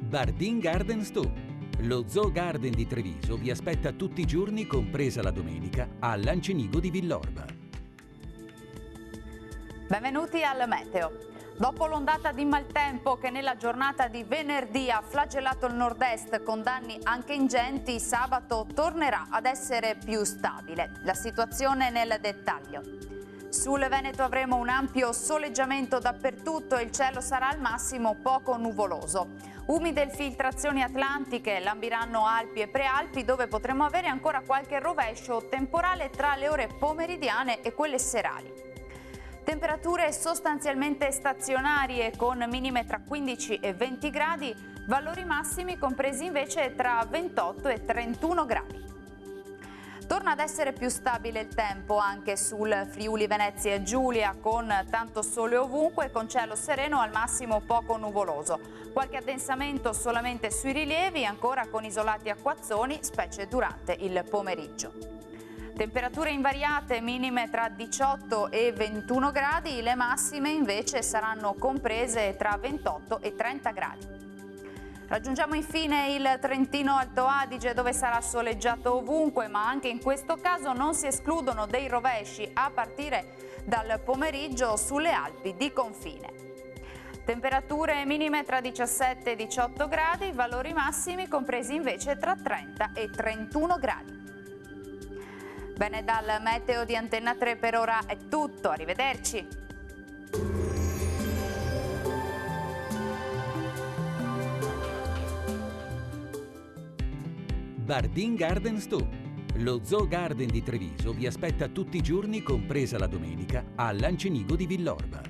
Bardin Garden Store. Lo Zoo Garden di Treviso vi aspetta tutti i giorni, compresa la domenica, a Lancenigo di Villorba. Benvenuti al Meteo. Dopo l'ondata di maltempo che nella giornata di venerdì ha flagellato il nord-est con danni anche ingenti, sabato tornerà ad essere più stabile. La situazione nel dettaglio. Sul Veneto avremo un ampio soleggiamento dappertutto e il cielo sarà al massimo poco nuvoloso. Umide filtrazioni atlantiche lambiranno Alpi e Prealpi, dove potremo avere ancora qualche rovescio temporale tra le ore pomeridiane e quelle serali. Temperature sostanzialmente stazionarie con minime tra 15 e 20 gradi, valori massimi compresi invece tra 28 e 31 gradi. Torna ad essere più stabile il tempo anche sul Friuli Venezia e Giulia, con tanto sole ovunque e con cielo sereno al massimo poco nuvoloso. Qualche addensamento solamente sui rilievi, ancora con isolati acquazzoni, specie durante il pomeriggio. Temperature invariate, minime tra 18 e 21 gradi, le massime invece saranno comprese tra 28 e 30 gradi. Raggiungiamo infine il Trentino Alto Adige, dove sarà soleggiato ovunque, ma anche in questo caso non si escludono dei rovesci a partire dal pomeriggio sulle Alpi di confine. Temperature minime tra 17 e 18 gradi, valori massimi compresi invece tra 30 e 31 gradi. Bene, dal Meteo di Antenna 3 per ora è tutto, arrivederci! Bardin Garden Store. Lo Zoo Garden di Treviso vi aspetta tutti i giorni, compresa la domenica, a Lancenigo di Villorba.